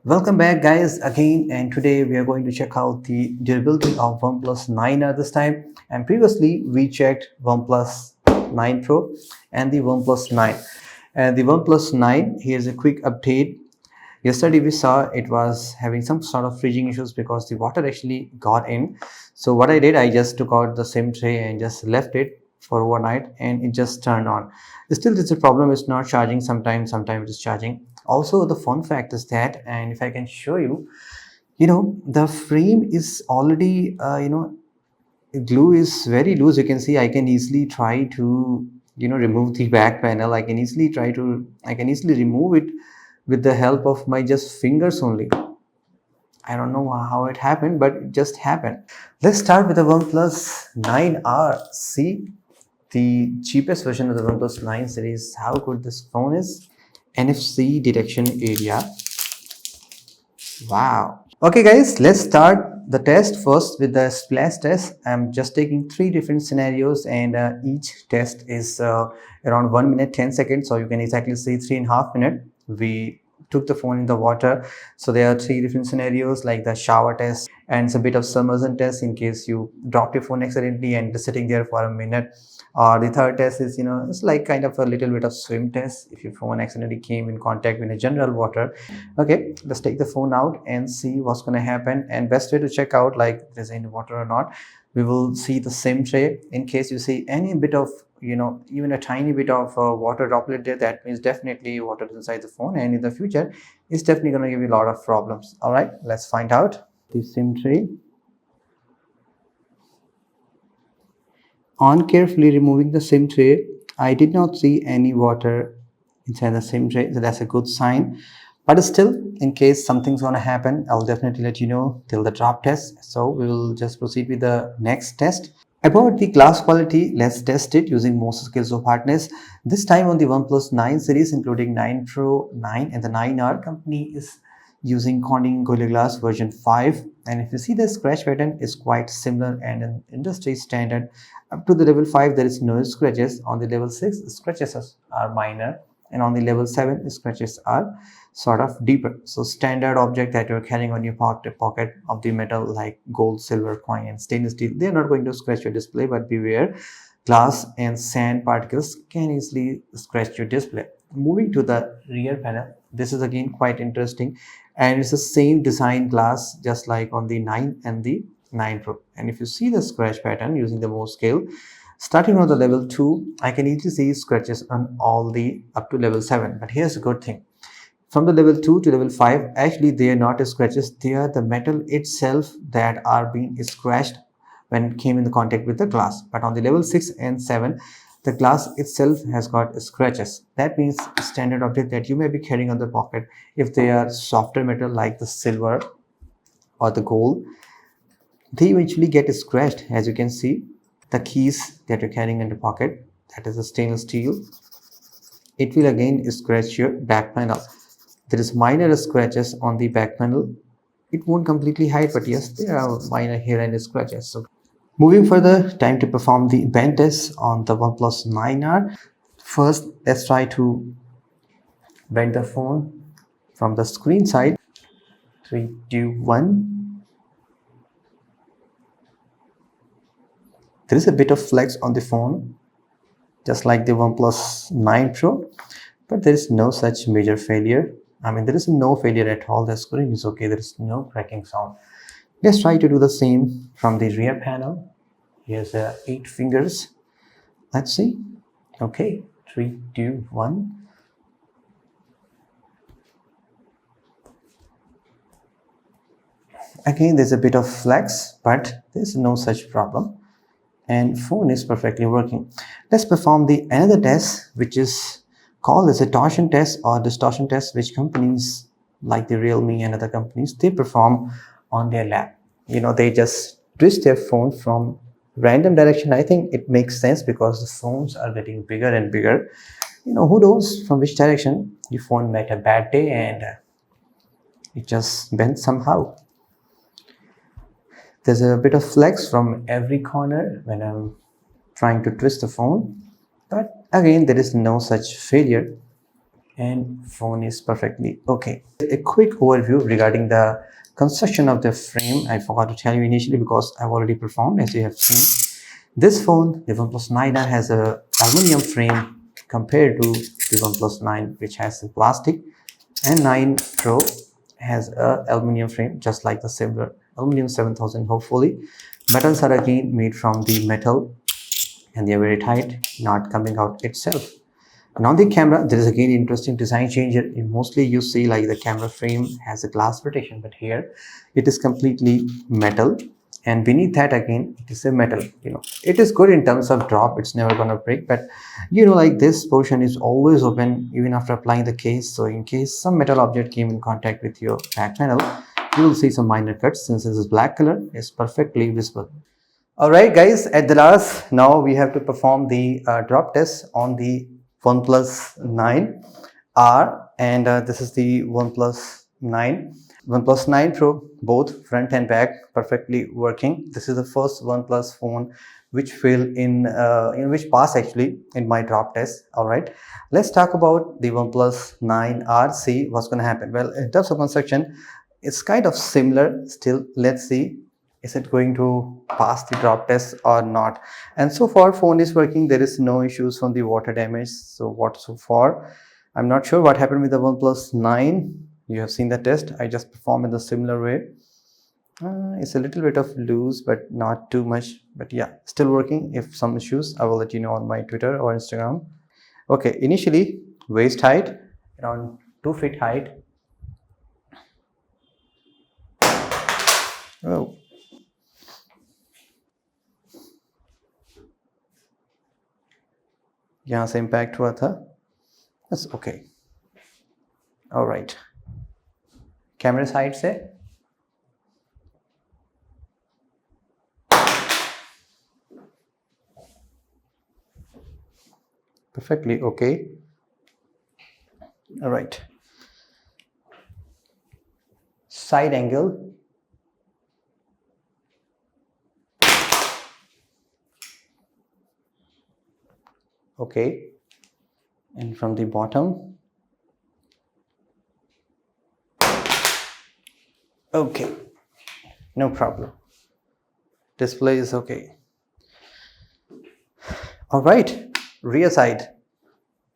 Welcome back guys again, and today we are going to check out the durability of OnePlus 9R this time. And previously we checked OnePlus 9 Pro and the OnePlus 9. And the OnePlus 9, here's a quick update. Yesterday we saw it was having some sort of freezing issues because the water actually got in. So what I did, I just took out the SIM tray and just left it for overnight and it just turned on. Still, there's a problem, it's not charging sometimes it is charging. Also, the fun fact is that, and if I can show you, the frame is already glue is very loose. You can see I can easily try to remove the back panel. I can easily remove it with the help of my just fingers only. I don't know how it happened, but it just happened. Let's start with the OnePlus 9R. See the cheapest version of the OnePlus 9 series, how good this phone is. NFC detection area. Wow. Okay guys, let's start the test first with the splash test. I'm just taking three different scenarios, and each test is around 1 minute 10 seconds, so you can exactly see 3.5 minutes. We took the phone in the water, so there are three different scenarios, like the shower test and it's a bit of submersion test in case you dropped your phone accidentally and just sitting there for a minute. Or the third test is, it's like kind of a little bit of swim test if your phone accidentally came in contact with a general water. Okay, let's take the phone out and see what's going to happen. And best way to check out like if there's any water or not, we will see the SIM tray. In case you see any bit of, even a tiny bit of water droplet there, that means definitely water is inside the phone, and in the future it's definitely going to give you a lot of problems. All right, let's find out. The SIM tray. On carefully removing the SIM tray, I did not see any water inside the SIM tray, so that's a good sign. But still, in case something's gonna happen, I'll definitely let you know till the drop test. So we will just proceed with the next test. About the glass quality, let's test it using most scales of hardness. This time on the OnePlus 9 series, including 9 Pro, 9 and the 9R, company is using Corning Gorilla Glass version 5. And if you see, the scratch pattern is quite similar and an industry standard. Up to the level 5, there is no scratches. On the level 6, scratches are minor, and on the level 7, scratches are sort of deeper. So standard object that you're carrying on your pocket of the metal, like gold, silver coin and stainless steel, they're not going to scratch your display, but beware, glass and sand particles can easily scratch your display. Moving to the rear panel, this is again quite interesting, and it's the same design glass just like on the 9 and the 9 Pro. And if you see the scratch pattern using the Mohs scale, starting on the level 2, I can easily see scratches on all the up to level 7. But here's a good thing. From the level 2 to level 5, actually they are not scratches, they are the metal itself that are being scratched when it came in the contact with the glass. But on the level 6 and 7, the glass itself has got scratches. That means standard object that you may be carrying on the pocket, if they are softer metal like the silver or the gold, they eventually get scratched. As you can see, the keys that you're carrying in the pocket, that is a stainless steel, it will again scratch your back panel. There is minor scratches on the back panel. It won't completely hide, but yes, there are minor here and scratches. So moving further, time to perform the bend test on the OnePlus 9R. First, let's try to bend the phone from the screen side. 3, 2, 1. There is a bit of flex on the phone, just like the OnePlus 9 Pro, but there is no such major failure. I mean, there is no failure at all. The screen is okay. There is no cracking sound. Let's try to do the same from the rear panel. Here's 8 fingers. Let's see. Okay, 3, 2, 1. Again, there's a bit of flex, but there's no such problem, and phone is perfectly working. Let's perform the another test, which is called as a torsion test or distortion test, which companies like the Realme and other companies, they perform on their lap. They just twist their phone from random direction. I think it makes sense because the phones are getting bigger and bigger. Who knows from which direction your phone met a bad day and it just bent somehow. There's a bit of flex from every corner when I'm trying to twist the phone, but again there is no such failure. and phone is perfectly okay. A quick overview regarding the construction of the frame. I forgot to tell you initially because I've already performed, as you have seen. This phone, the OnePlus 9R, has a aluminum frame compared to the OnePlus 9, which has a plastic, and 9 Pro has a aluminum frame, just like the similar aluminum 7000. Hopefully, buttons are again made from the metal, and they are very tight, not coming out itself. And on the camera, there is again interesting design change. Mostly you see like the camera frame has a glass protection, but here it is completely metal, and beneath that again it is a metal. It is good in terms of drop, it's never gonna break, but like this portion is always open even after applying the case. So in case some metal object came in contact with your back panel, you will see some minor cuts. Since this is black color, it's perfectly visible. Alright guys, at the last, now we have to perform the drop test on the OnePlus 9R, and this is the OnePlus 9. OnePlus 9 Pro, both front and back perfectly working. This is the first OnePlus phone which failed in which passed actually in my drop test. Alright, let's talk about the OnePlus 9R. See what's going to happen. Well, in terms of construction, it's kind of similar. Still, let's see, is it going to pass the drop test or not. And so far phone is working, there is no issues from the water damage. So far I'm not sure what happened with the OnePlus 9. You have seen the test, I just performed in the similar way. It's a little bit of loose, but not too much, but yeah, still working. If some issues, I will let you know on my Twitter or Instagram. Okay, initially waist height around 2 feet height. Oh, यहाँ से impact हुआ था. That's okay. All right. Camera side से perfectly okay. All right. Side angle. Okay. And from the bottom. Okay, no problem. Display is okay. All right, rear side,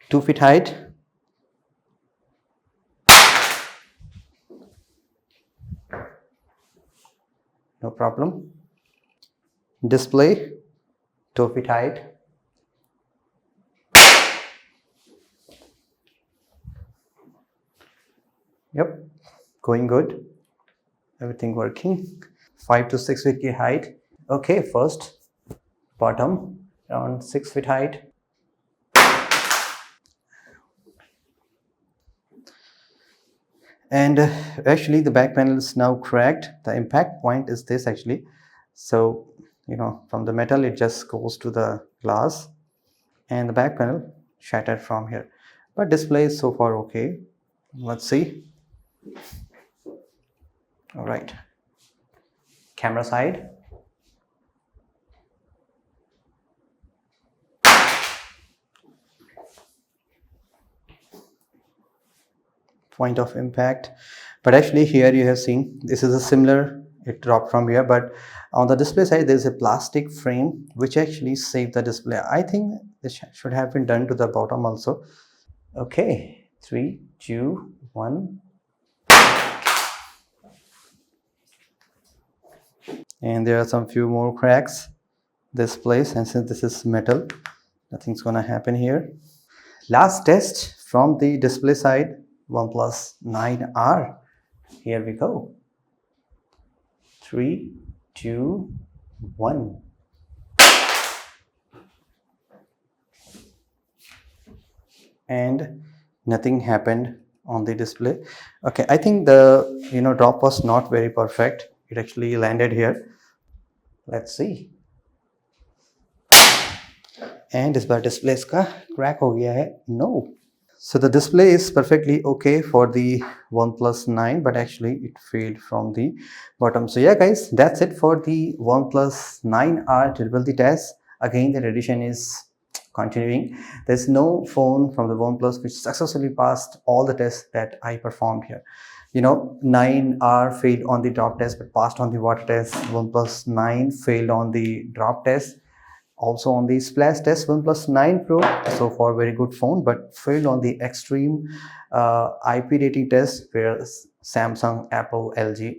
2 feet height. No problem. Display, 2 feet height. Yep, going good. Everything working. 5 to 6 feet height. Okay, first bottom around 6 feet height. And actually the back panel is now cracked. The impact point is this actually. So from the metal it just goes to the glass, and the back panel shattered from here. But display is so far okay. Let's see. All right, camera side. Point of impact, but actually here you have seen this is a similar, it dropped from here, but on the display side there is a plastic frame which actually saved the display. I think this should have been done to the bottom also. Okay, 3, 2, 1. And there are some few more cracks this place, and since this is metal, nothing's gonna happen here. Last test from the display side, OnePlus 9R. Here we go. 3, 2, 1. And nothing happened on the display. Okay, I think the drop was not very perfect. It actually landed here. Let's see. And इस बार display इसका crack हो गया है. No. So the display is perfectly okay for the OnePlus 9, but actually it failed from the bottom. So yeah guys, that's it for the OnePlus 9R durability test. Again, the edition is continuing, there's no phone from the OnePlus which successfully passed all the tests that I performed here. 9R failed on the drop test but passed on the water test. OnePlus 9 failed on the drop test. Also on the splash test, OnePlus 9 Pro, so far very good phone, but failed on the extreme IP rating test where Samsung, Apple, LG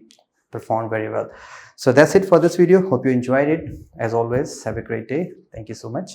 performed very well. So that's it for this video. Hope you enjoyed it. As always, have a great day. Thank you so much.